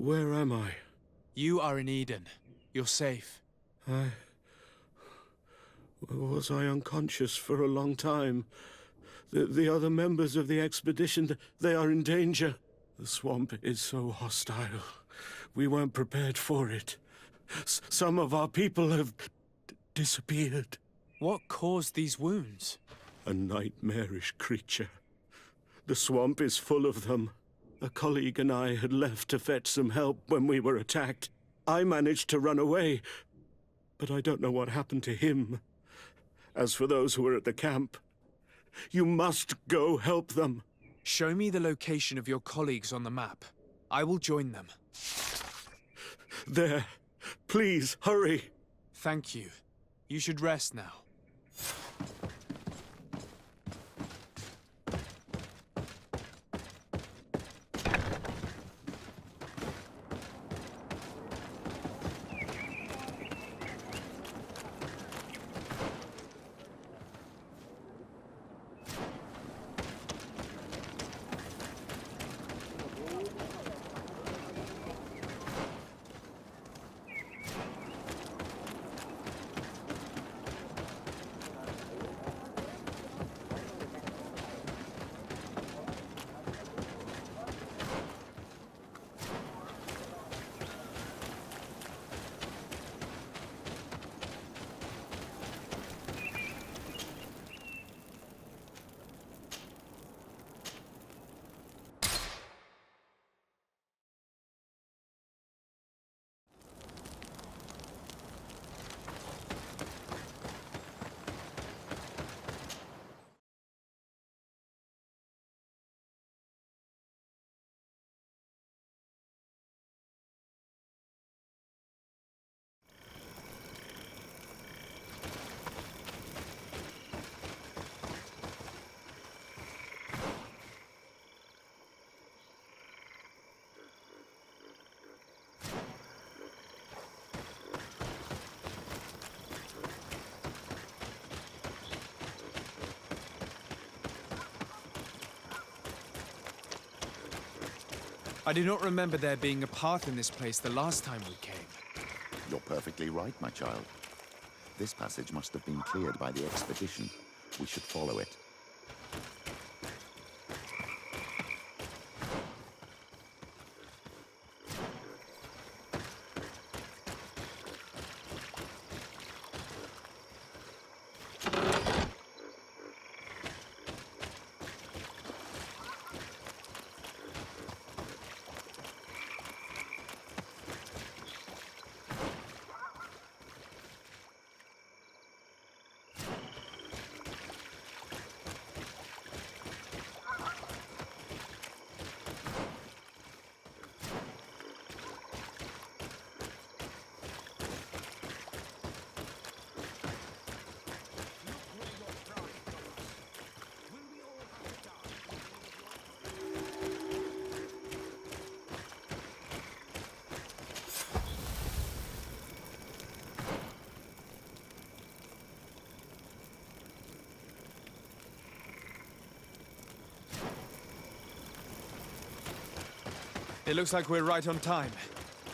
Where am I? You are in Eden. You're safe. Was I unconscious for a long time? The other members of the expedition, they are in danger. The swamp is so hostile. We weren't prepared for it. Some of our people have disappeared. What caused these wounds? A nightmarish creature. The swamp is full of them. A colleague and I had left to fetch some help when we were attacked. I managed to run away, but I don't know what happened to him. As for those who are at the camp, you must go help them. Show me the location of your colleagues on the map. I will join them. There. Please, hurry. Thank you. You should rest now. I do not remember there being a path in this place the last time we came. You're perfectly right, my child. This passage must have been cleared by the expedition. We should follow it. It looks like we're right on time.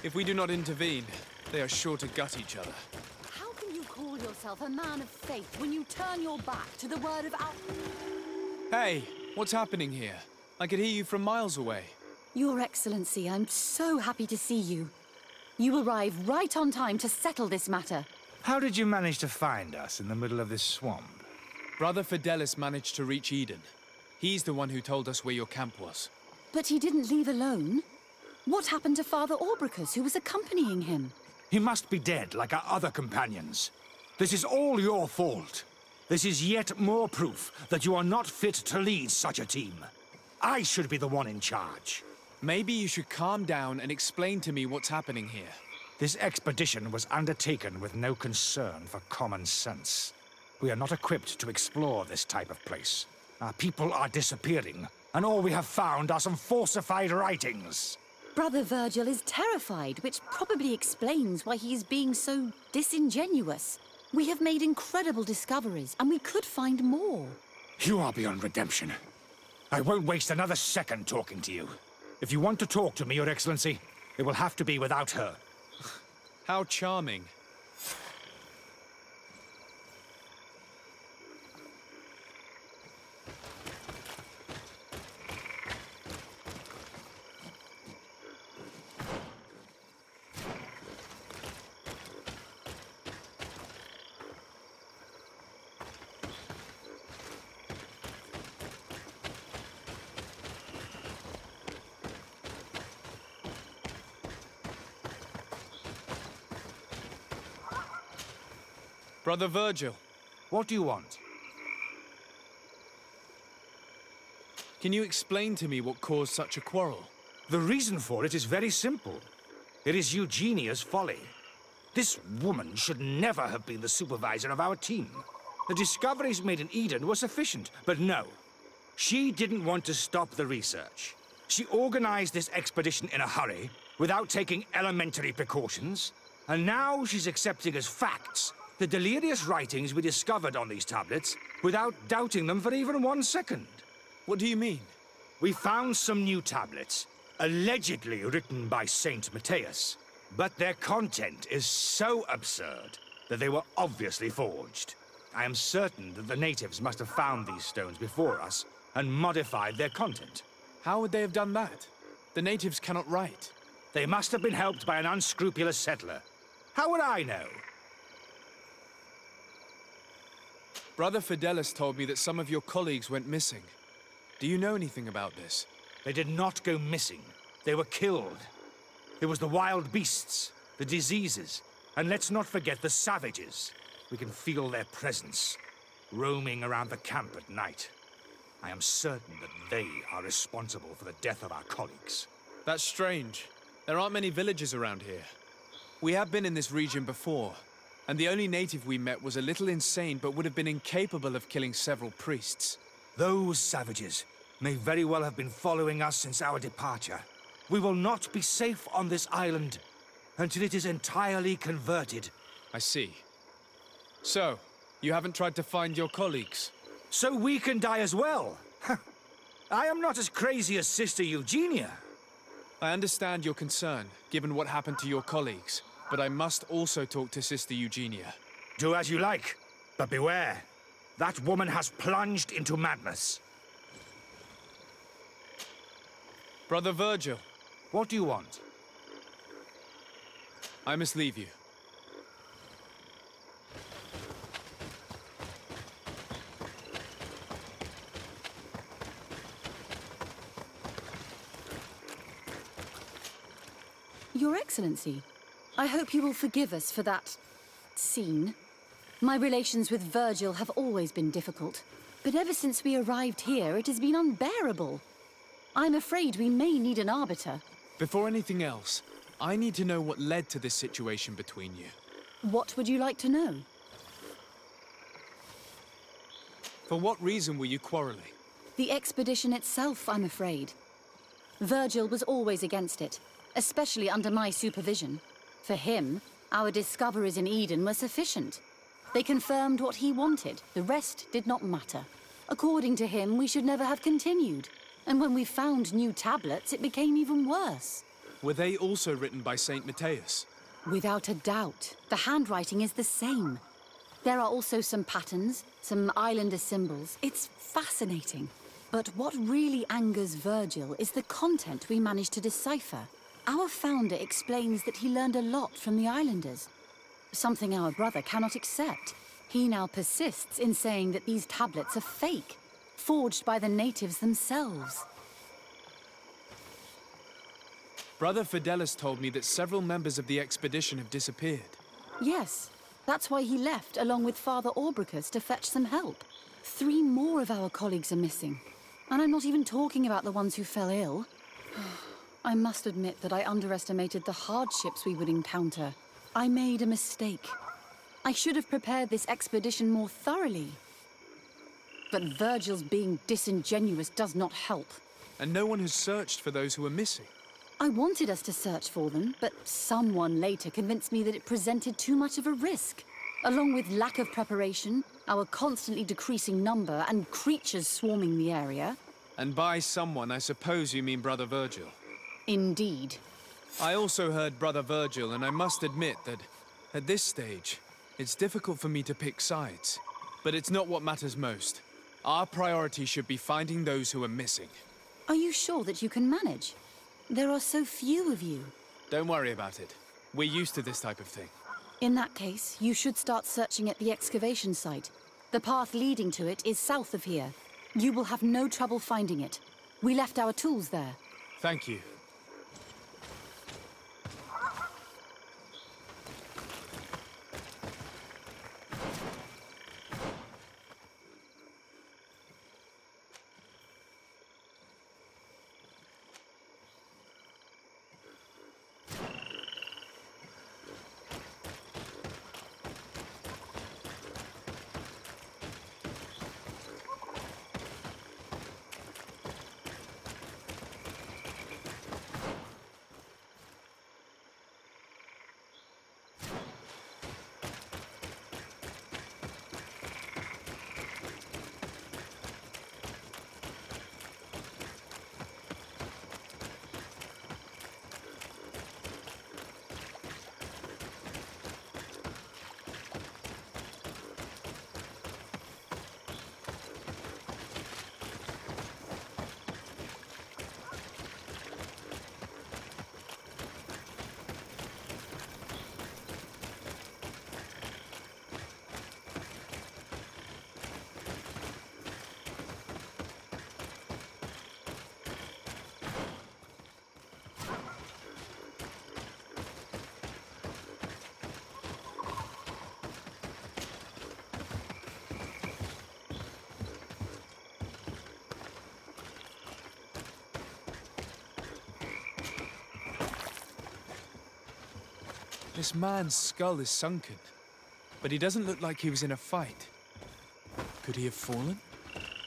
If we do not intervene, they are sure to gut each other. How can you call yourself a man of faith when you turn your back to the word of our... Hey, what's happening here? I could hear you from miles away. Your Excellency, I'm so happy to see you. You arrive right on time to settle this matter. How did you manage to find us in the middle of this swamp? Brother Fidelis managed to reach Eden. He's the one who told us where your camp was. But he didn't leave alone. What happened to Father Orbricus, who was accompanying him? He must be dead, like our other companions. This is all your fault. This is yet more proof that you are not fit to lead such a team. I should be the one in charge. Maybe you should calm down and explain to me what's happening here. This expedition was undertaken with no concern for common sense. We are not equipped to explore this type of place. Our people are disappearing, and all we have found are some falsified writings. Brother Virgil is terrified, which probably explains why he is being so disingenuous. We have made incredible discoveries, and we could find more. You are beyond redemption. I won't waste another second talking to you. If you want to talk to me, Your Excellency, It will have to be without her. How charming. Brother Virgil, What do you want? can you explain to me what caused such a quarrel? The reason for it is very simple. It is Eugenia's folly. This woman should never have been the supervisor of our team. The discoveries made in Eden were sufficient, but no. She didn't want to stop the research. She organized this expedition in a hurry, without taking elementary precautions, and now she's accepting as facts the delirious writings we discovered on these tablets without doubting them for even 1 second. What do you mean? We found some new tablets, allegedly written by Saint Matthias, but their content is so absurd that they were obviously forged. I am certain that the natives must have found these stones before us and modified their content. How would they have done that? The natives cannot write. They must have been helped by an unscrupulous settler. How would I know? Brother Fidelis told me that some of your colleagues went missing. Do you know anything about this? They did not go missing. They were killed. It was the wild beasts, the diseases, and let's not forget the savages. We can feel their presence, roaming around the camp at night. I am certain that they are responsible for the death of our colleagues. That's strange. There aren't many villages around here. We have been in this region before, and the only native we met was a little insane but would have been incapable of killing several priests. Those savages may very well have been following us since our departure. We will not be safe on this island until it is entirely converted. I see. So, you haven't tried to find your colleagues? So we can die as well. I am not as crazy as Sister Eugenia. I understand your concern, given what happened to your colleagues, but I must also talk to Sister Eugenia. Do as you like, but beware. That woman has plunged into madness. Brother Virgil, What do you want? I must leave you. Your Excellency, I hope you will forgive us for that scene. My relations with Virgil have always been difficult, but ever since we arrived here, it has been unbearable. I'm afraid we may need an arbiter. Before anything else, I need to know what led to this situation between you. What would you like to know? For what reason were you quarreling? The expedition itself, I'm afraid. Virgil was always against it, especially under my supervision. For him, our discoveries in Eden were sufficient. They confirmed what he wanted. The rest did not matter. According to him, we should never have continued. And when we found new tablets, it became even worse. Were they also written by Saint Matthias? Without a doubt. The handwriting is the same. There are also some patterns, some islander symbols. It's fascinating. But what really angers Virgil is the content we managed to decipher. Our founder explains that he learned a lot from the islanders. Something our brother cannot accept. He now persists in saying that these tablets are fake, forged by the natives themselves. Brother Fidelis told me that several members of the expedition have disappeared. Yes, that's why he left along with Father Orbricus to fetch some help. 3 more of our colleagues are missing. And I'm not even talking about the ones who fell ill. I must admit that I underestimated the hardships we would encounter. I made a mistake. I should have prepared this expedition more thoroughly. But Virgil's being disingenuous does not help. And no one has searched for those who are missing. I wanted us to search for them, but someone later convinced me that it presented too much of a risk. Along with lack of preparation, our constantly decreasing number, and creatures swarming the area. And by someone, I suppose you mean Brother Virgil. Indeed. I also heard Brother Virgil, and I must admit that, at this stage, it's difficult for me to pick sides. But it's not what matters most. Our priority should be finding those who are missing. Are you sure that you can manage? There are so few of you. Don't worry about it. We're used to this type of thing. In that case, you should start searching at the excavation site. The path leading to it is south of here. You will have no trouble finding it. We left our tools there. Thank you. This man's skull is sunken, but he doesn't look like he was in a fight. Could he have fallen?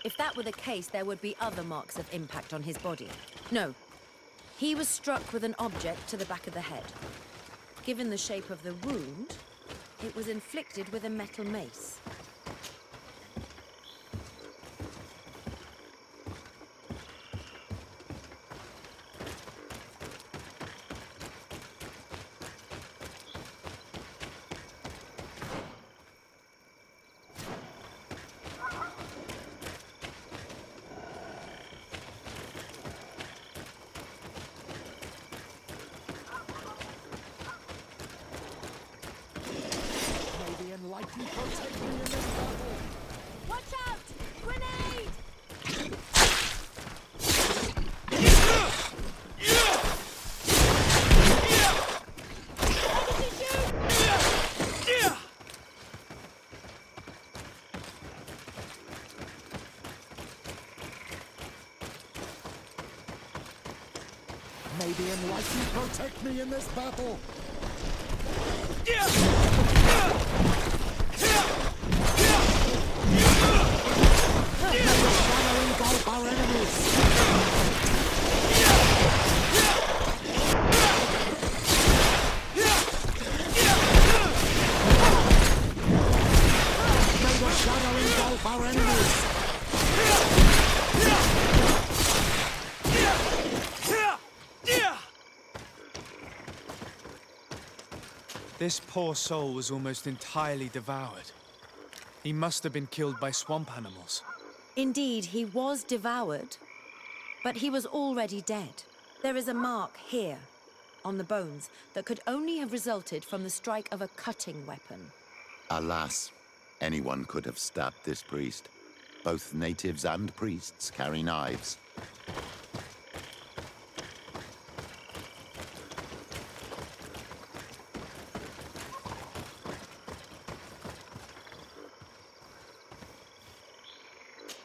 If that were the case, there would be other marks of impact on his body. No. He was struck with an object to the back of the head. Given the shape of the wound, it was inflicted with a metal mace. Watch out! Grenade! May the enlightened protect me in this battle! Engulf our enemies! May the shadow engulf our enemies! This poor soul was almost entirely devoured. He must have been killed by swamp animals. Indeed, he was devoured, but he was already dead. There is a mark here, on the bones, that could only have resulted from the strike of a cutting weapon. Alas, anyone could have stabbed this priest. Both natives and priests carry knives.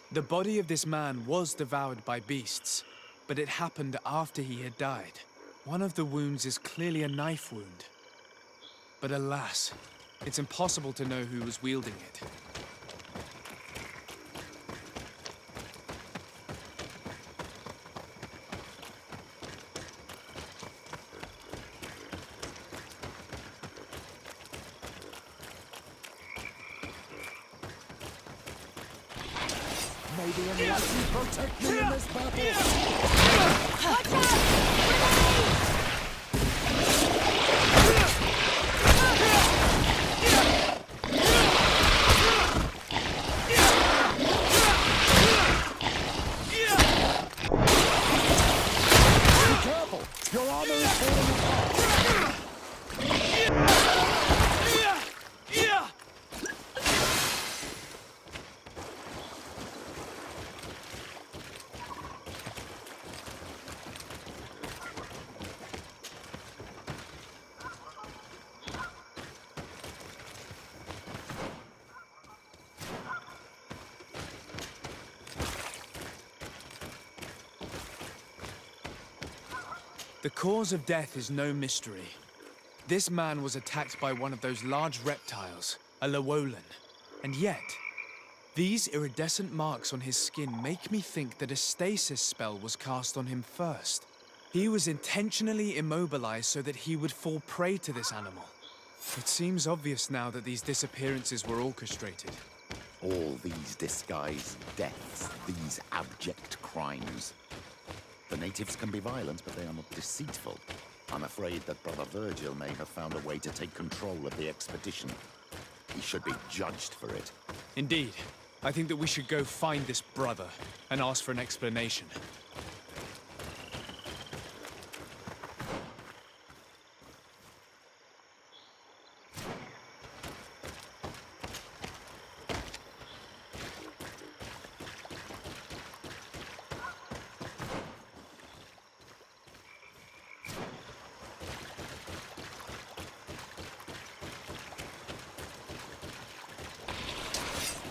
The body of this man was devoured by beasts, but it happened after he had died. One of the wounds is clearly a knife wound. But alas, it's impossible to know who was wielding it. May the enlightened protect me in this battle! Watch out! Grenade! The cause of death is no mystery. This man was attacked by one of those large reptiles, a Llewellyn. And yet, these iridescent marks on his skin make me think that a stasis spell was cast on him first. He was intentionally immobilized so that he would fall prey to this animal. It seems obvious now that these disappearances were orchestrated. All these disguised deaths, these abject crimes. The natives can be violent, but they are not deceitful. I'm afraid that Brother Virgil may have found a way to take control of the expedition. He should be judged for it. Indeed. I think that we should go find this brother and ask for an explanation.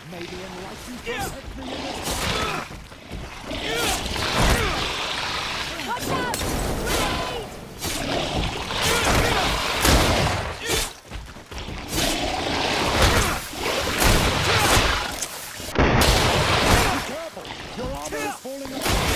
May the enlightened protect me in this. Watch out! Grenade! Be careful! Your armor is falling apart!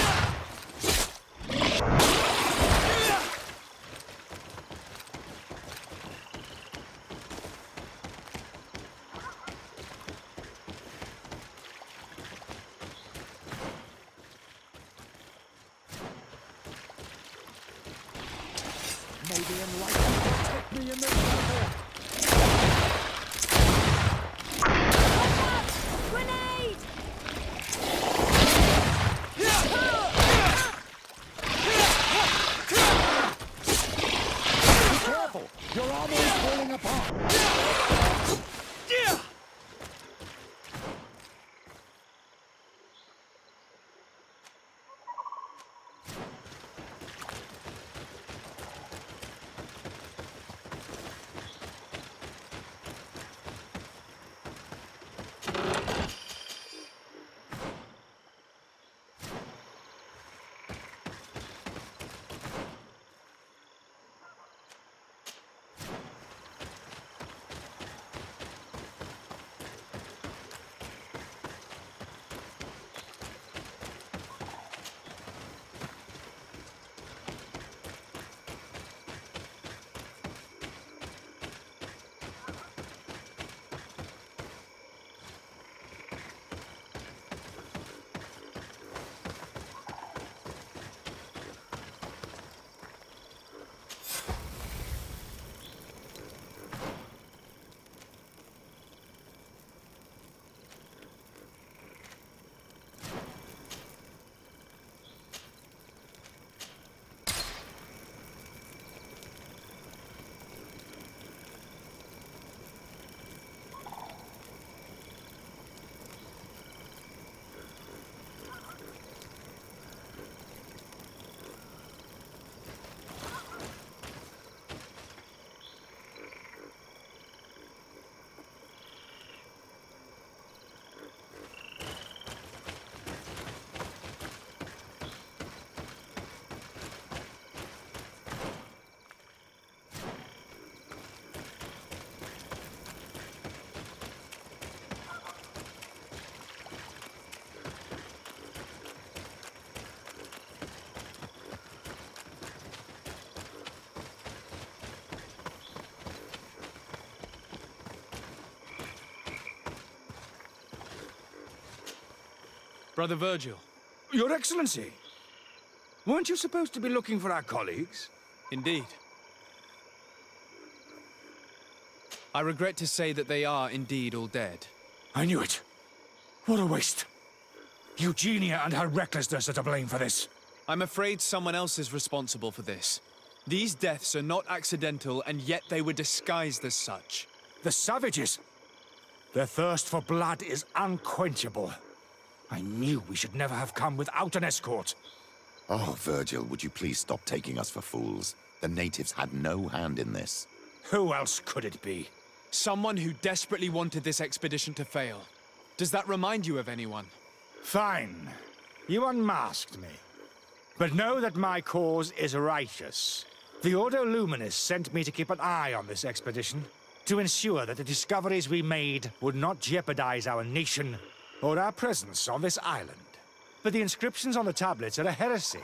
May the enlightened protect me in this battle! Grenade! Be careful! Your armor is falling apart! Brother Virgil. Your Excellency! Weren't you supposed to be looking for our colleagues? Indeed. I regret to say that they are indeed all dead. I knew it. What a waste. Eugenia and her recklessness are to blame for this. I'm afraid someone else is responsible for this. These deaths are not accidental, and yet they were disguised as such. The savages! Their thirst for blood is unquenchable. I knew we should never have come without an escort. Oh, Virgil, would you please stop taking us for fools? The natives had no hand in this. Who else could it be? Someone who desperately wanted this expedition to fail. Does that remind you of anyone? Fine. You unmasked me. But know that my cause is righteous. The Ordo Luminis sent me to keep an eye on this expedition, to ensure that the discoveries we made would not jeopardize our nation or our presence on this island. But the inscriptions on the tablets are a heresy,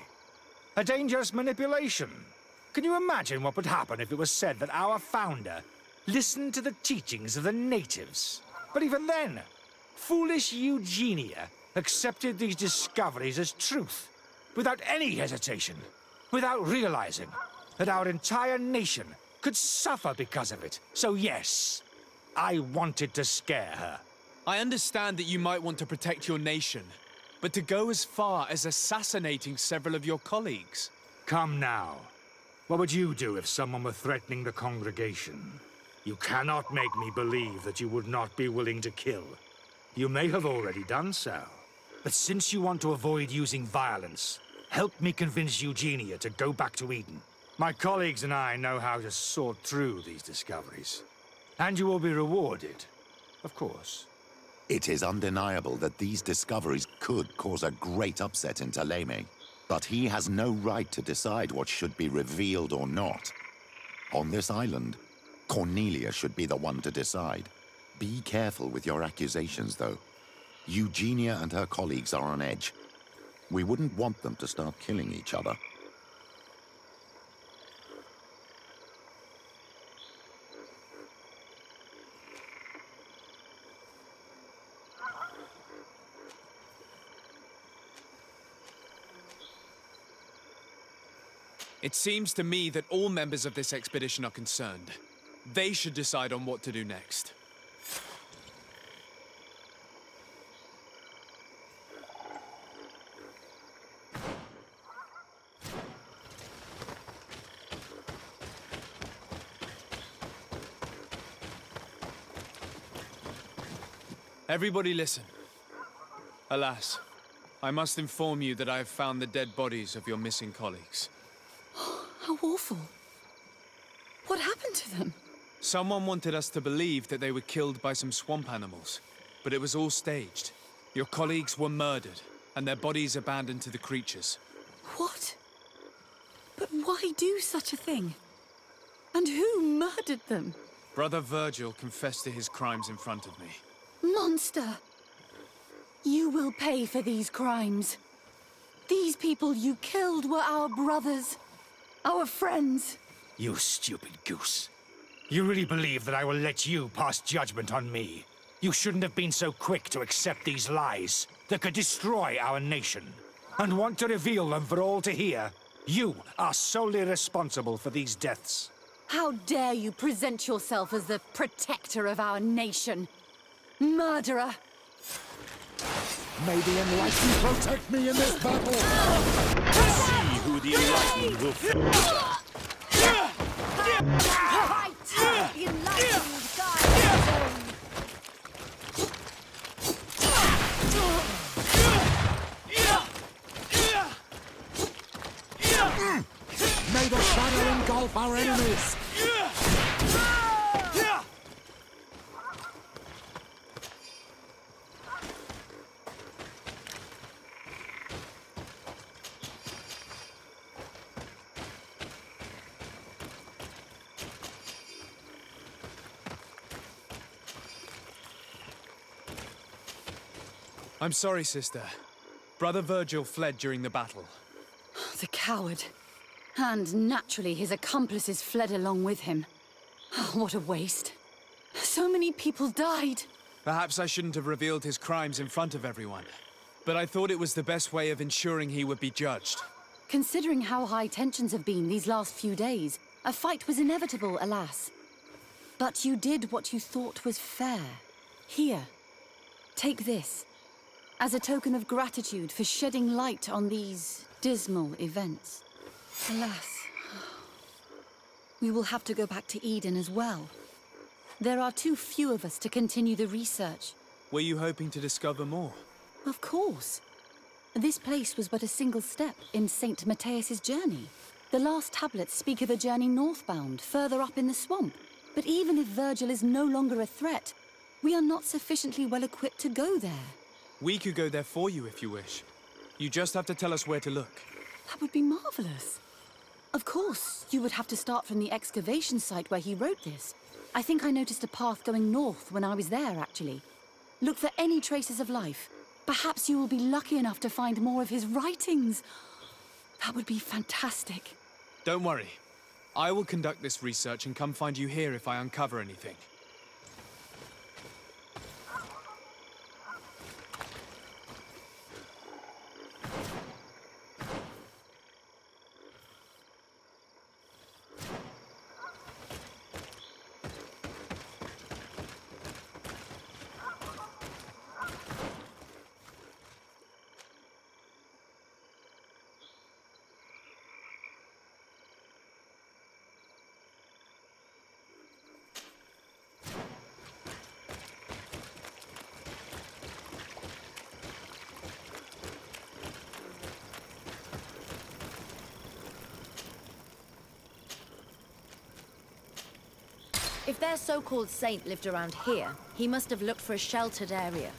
a dangerous manipulation. Can you imagine what would happen if it was said that our founder listened to the teachings of the natives? But even then, foolish Eugenia accepted these discoveries as truth, without any hesitation, without realizing that our entire nation could suffer because of it. So yes, I wanted to scare her. I understand that you might want to protect your nation, but to go as far as assassinating several of your colleagues? Come now. What would you do if someone were threatening the congregation? You cannot make me believe that you would not be willing to kill. You may have already done so. But since you want to avoid using violence, help me convince Eugenia to go back to Eden. My colleagues and I know how to sort through these discoveries. And you will be rewarded, of course. It is undeniable that these discoveries could cause a great upset in Ptolemy. But he has no right to decide what should be revealed or not. On this island, Cornelia should be the one to decide. Be careful with your accusations, though. Eugenia and her colleagues are on edge. We wouldn't want them to start killing each other. It seems to me that all members of this expedition are concerned. They should decide on what to do next. Everybody listen. Alas, I must inform you that I have found the dead bodies of your missing colleagues. How awful. What happened to them? Someone wanted us to believe that they were killed by some swamp animals, but it was all staged. Your colleagues were murdered, and their bodies abandoned to the creatures. What? But why do such a thing? And who murdered them? Brother Virgil confessed to his crimes in front of me. Monster! You will pay for these crimes. These people you killed were our brothers. Our friends. You stupid goose. You really believe that I will let you pass judgment on me? You shouldn't have been so quick to accept these lies that could destroy our nation. And want to reveal them for all to hear. You are solely responsible for these deaths. How dare you present yourself as the protector of our nation? Murderer! May the enlightened protect me in this battle! See who the enlightened will Right! The enlightened guide May the shadow engulf our enemies! I'm sorry, sister. Brother Virgil fled during the battle. The coward. And naturally, his accomplices fled along with him. Oh, what a waste. So many people died. Perhaps I shouldn't have revealed his crimes in front of everyone. But I thought it was the best way of ensuring he would be judged. Considering how high tensions have been these last few days, a fight was inevitable, alas. But you did what you thought was fair. Here, take this. As a token of gratitude for shedding light on these dismal events. Alas, we will have to go back to Eden as well. There are too few of us to continue the research. Were you hoping to discover more? Of course. This place was but a single step in St. Matthias's journey. The last tablets speak of a journey northbound, further up in the swamp. But even if Virgil is no longer a threat, we are not sufficiently well equipped to go there. We could go there for you if you wish. You just have to tell us where to look. That would be marvelous. Of course, you would have to start from the excavation site where he wrote this. I think I noticed a path going north when I was there, actually. Look for any traces of life. Perhaps you will be lucky enough to find more of his writings. That would be fantastic. Don't worry. I will conduct this research and come find you here if I uncover anything. If their so-called saint lived around here, he must have looked for a sheltered area.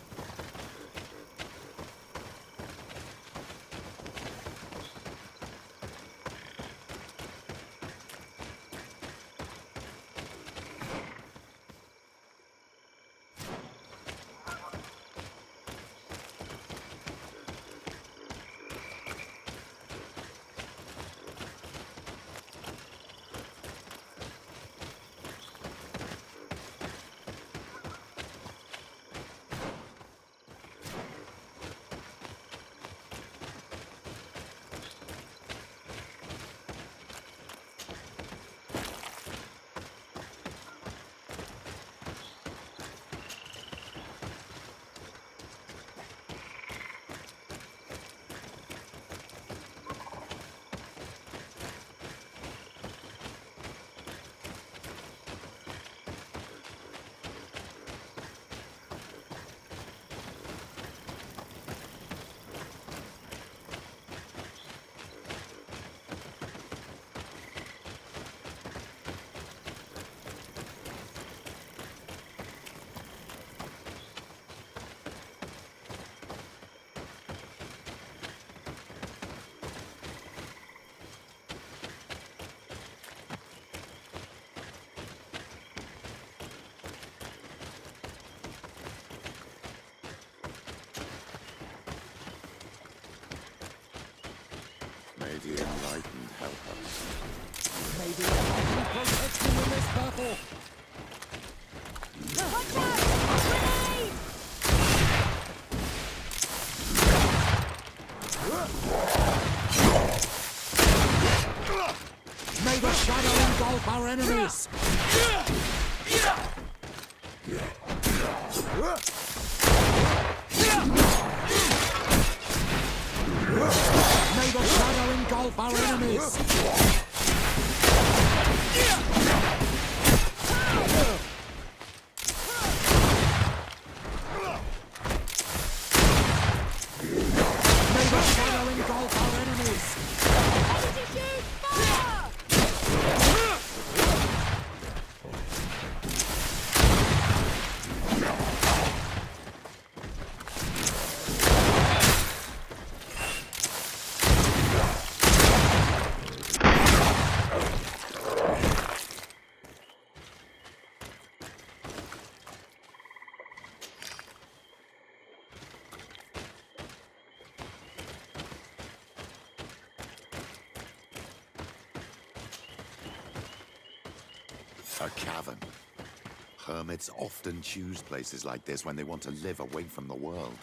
May the enlightened help us. May the enlightened protect you in this battle. Watch out! Grenade! May the shadow engulf our enemies. May the shadow engulf our enemies. May the shadow engulf our enemies. Ready to shoot! Fire! A cavern. Hermits often choose places like this when they want to live away from the world.